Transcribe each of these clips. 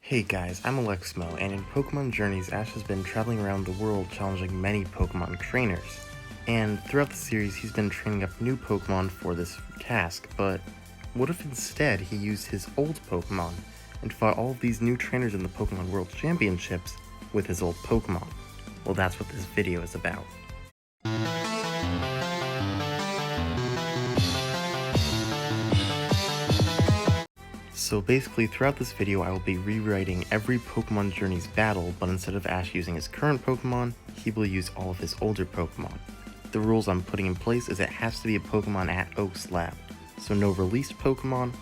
Hey guys, I'm Alexmo, and in Pokemon Journeys, Ash has been traveling around the world challenging many Pokemon trainers. And throughout the series, he's been training up new Pokemon for this task, but what if instead he used his old Pokemon and fought all of these new trainers in the Pokemon World Championships with his old Pokemon? Well, that's what this video is about. So basically, throughout this video, I will be rewriting every Pokemon Journeys battle, but instead of Ash using his current Pokemon, he will use all of his older Pokemon. The rules I'm putting in place is it has to be a Pokemon at Oak's lab, so no released Pokemon,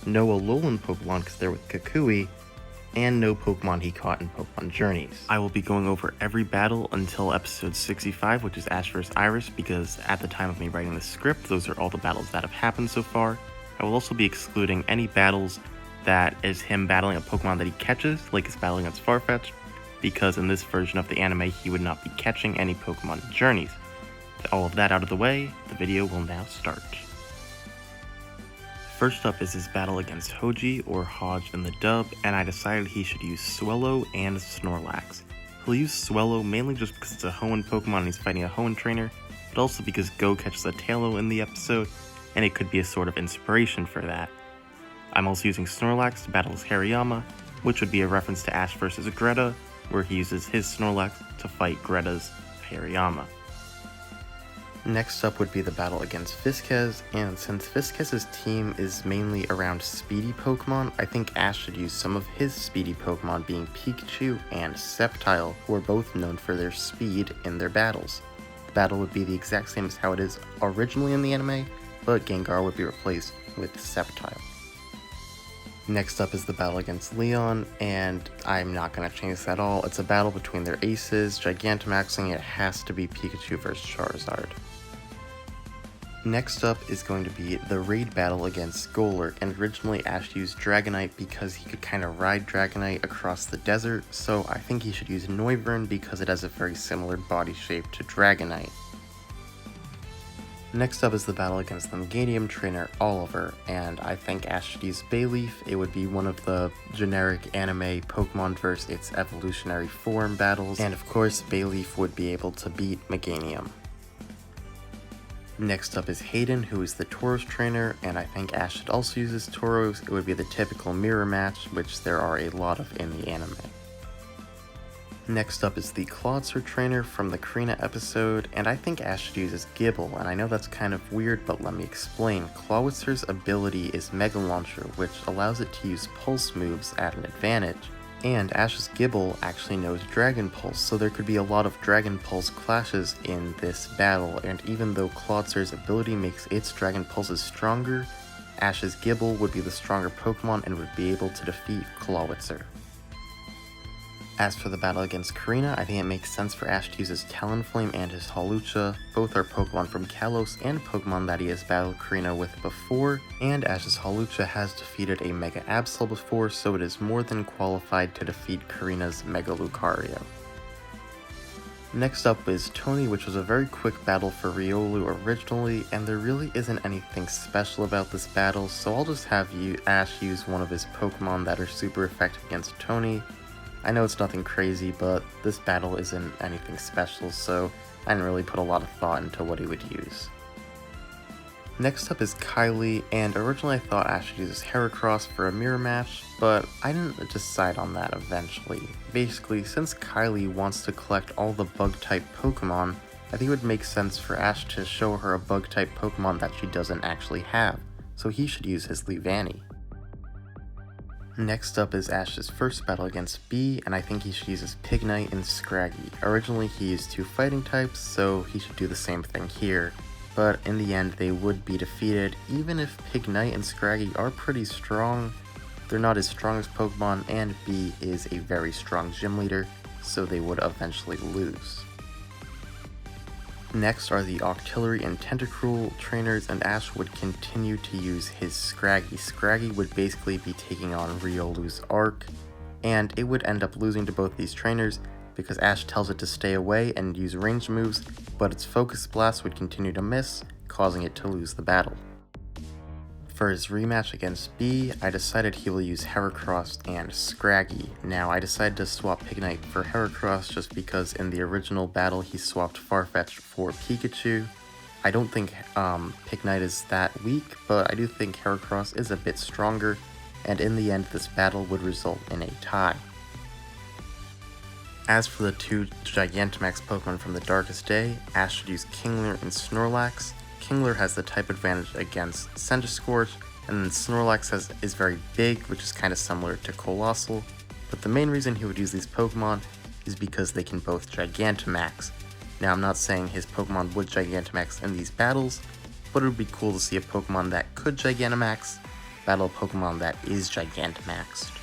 no Alolan Pokemon because they're with Kukui, and no Pokemon he caught in Pokemon Journeys. I will be going over every battle until episode 65, which is Ash vs. Iris, because at the time of me writing the script, those are all the battles that have happened so far. I will also be excluding any battles that is him battling a Pokemon that he catches, like his battle against Farfetch'd, because in this version of the anime he would not be catching any Pokemon in Journeys. With all of that out of the way, the video will now start. First up is his battle against Hoji, or Hodge in the dub, and I decided he should use Swellow and Snorlax. He'll use Swellow mainly just because it's a Hoenn Pokemon and he's fighting a Hoenn trainer, but also because Go catches a Taillow in the episode, and it could be a sort of inspiration for that. I'm also using Snorlax to battle his Hariyama, which would be a reference to Ash vs. Greta, where he uses his Snorlax to fight Greta's Hariyama. Next up would be the battle against Visquez, and since Visquez's team is mainly around speedy Pokemon, I think Ash should use some of his speedy Pokemon being Pikachu and Sceptile, who are both known for their speed in their battles. The battle would be the exact same as how it is originally in the anime, but Gengar would be replaced with Sceptile. Next up is the battle against Leon, and I'm not going to change this at all. It's a battle between their aces, Gigantamaxing, it has to be Pikachu vs Charizard. Next up is going to be the raid battle against Golurk, and originally Ash used Dragonite because he could kind of ride Dragonite across the desert, so I think he should use Noivern because it has a very similar body shape to Dragonite. Next up is the battle against the Meganium trainer Oliver, and I think Ash should use Bayleaf. It would be one of the generic anime Pokemon versus its evolutionary form battles, and of course Bayleaf would be able to beat Meganium. Next up is Hayden, who is the Tauros trainer, and I think Ash should also use his Tauros. It would be the typical mirror match, which there are a lot of in the anime. Next up is the Clawitzer trainer from the Karina episode, and I think Ash should use his Gibble, and I know that's kind of weird, but let me explain. Clawitzer's ability is Mega Launcher, which allows it to use pulse moves at an advantage, and Ash's Gibble actually knows Dragon Pulse, so there could be a lot of Dragon Pulse clashes in this battle, and even though Clawitzer's ability makes its Dragon Pulses stronger, Ash's Gibble would be the stronger Pokemon and would be able to defeat Clawitzer. As for the battle against Karina, I think it makes sense for Ash to use his Talonflame and his Hawlucha. Both are Pokemon from Kalos and Pokemon that he has battled Karina with before, and Ash's Hawlucha has defeated a Mega Absol before, so it is more than qualified to defeat Karina's Mega Lucario. Next up is Tony, which was a very quick battle for Riolu originally, and there really isn't anything special about this battle, so I'll just have Ash use one of his Pokemon that are super effective against Tony. I know it's nothing crazy, but this battle isn't anything special, so I didn't really put a lot of thought into what he would use. Next up is Kylie, and originally I thought Ash should use his Heracross for a mirror match, but I didn't decide on that eventually. Basically, since Kylie wants to collect all the bug-type Pokemon, I think it would make sense for Ash to show her a bug-type Pokemon that she doesn't actually have, so he should use his Leavanny. Next up is Ash's first battle against Bee, and I think he should use his Pignite and Scraggy. Originally he used two fighting types, so he should do the same thing here, but in the end they would be defeated. Even if Pignite and Scraggy are pretty strong, they're not as strong as Pokemon, and Bee is a very strong gym leader, so they would eventually lose. Next are the Octillery and Tentacruel trainers, and Ash would continue to use his Scraggy. Scraggy would basically be taking on Riolu's Arc, and it would end up losing to both these trainers because Ash tells it to stay away and use ranged moves, but its Focus Blast would continue to miss, causing it to lose the battle. For his rematch against B, I decided he will use Heracross and Scraggy. Now, I decided to swap Pignite for Heracross just because in the original battle he swapped Farfetch'd for Pikachu. I don't think Pignite is that weak, but I do think Heracross is a bit stronger, and in the end this battle would result in a tie. As for the two Gigantamax Pokemon from the Darkest Day, Ash should use Kingler and Snorlax. Kingler has the type advantage against Centiskorch, and then Snorlax is very big, which is kind of similar to Colossal, but the main reason he would use these Pokemon is because they can both Gigantamax. Now, I'm not saying his Pokemon would Gigantamax in these battles, but it would be cool to see a Pokemon that could Gigantamax battle a Pokemon that is Gigantamaxed.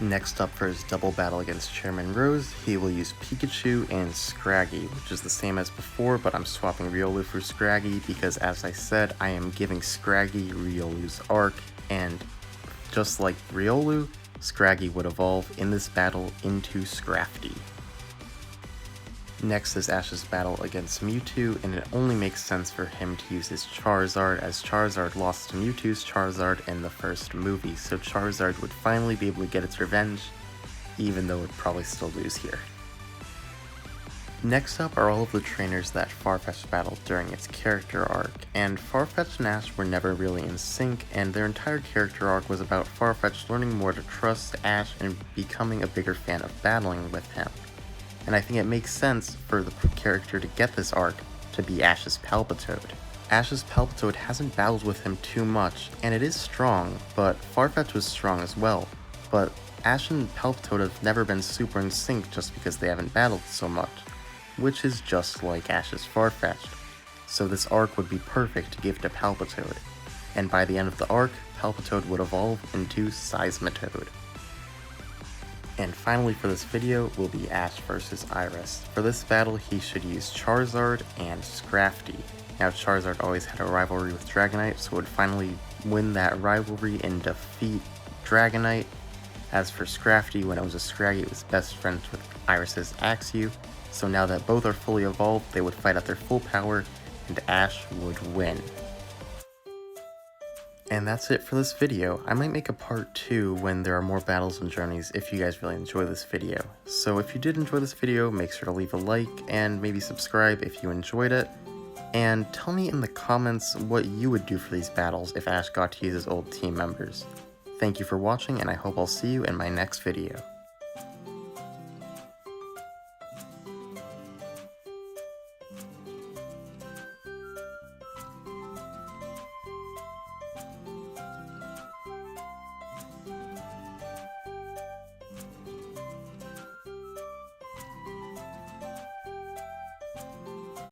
Next up for his double battle against Chairman Rose, he will use Pikachu and Scraggy, which is the same as before, but I'm swapping Riolu for Scraggy because, as I said, I am giving Scraggy Riolu's arc, and just like Riolu, Scraggy would evolve in this battle into Scrafty. Next is Ash's battle against Mewtwo, and it only makes sense for him to use his Charizard, as Charizard lost to Mewtwo's Charizard in the first movie, so Charizard would finally be able to get its revenge, even though it would probably still lose here. Next up are all of the trainers that Farfetch'd battled during its character arc, and Farfetch'd and Ash were never really in sync, and their entire character arc was about Farfetch'd learning more to trust Ash and becoming a bigger fan of battling with him. And I think it makes sense for the character to get this arc to be Ash's Palpitoad. Ash's Palpitoad hasn't battled with him too much, and it is strong, but Farfetch'd was strong as well. But Ash and Palpitoad have never been super in sync just because they haven't battled so much, which is just like Ash's Farfetch'd. So this arc would be perfect to give to Palpitoad, and by the end of the arc, Palpitoad would evolve into Seismitoad. And finally for this video will be Ash vs Iris. For this battle he should use Charizard and Scrafty. Now Charizard always had a rivalry with Dragonite, so would finally win that rivalry and defeat Dragonite. As for Scrafty, when it was a Scraggy, it was best friends with Iris's Axew, so now that both are fully evolved, they would fight at their full power, and Ash would win. And that's it for this video. I might make a part 2 when there are more battles and journeys if you guys really enjoy this video. So if you did enjoy this video, make sure to leave a like and maybe subscribe if you enjoyed it. And tell me in the comments what you would do for these battles if Ash got to use his old team members. Thank you for watching, and I hope I'll see you in my next video.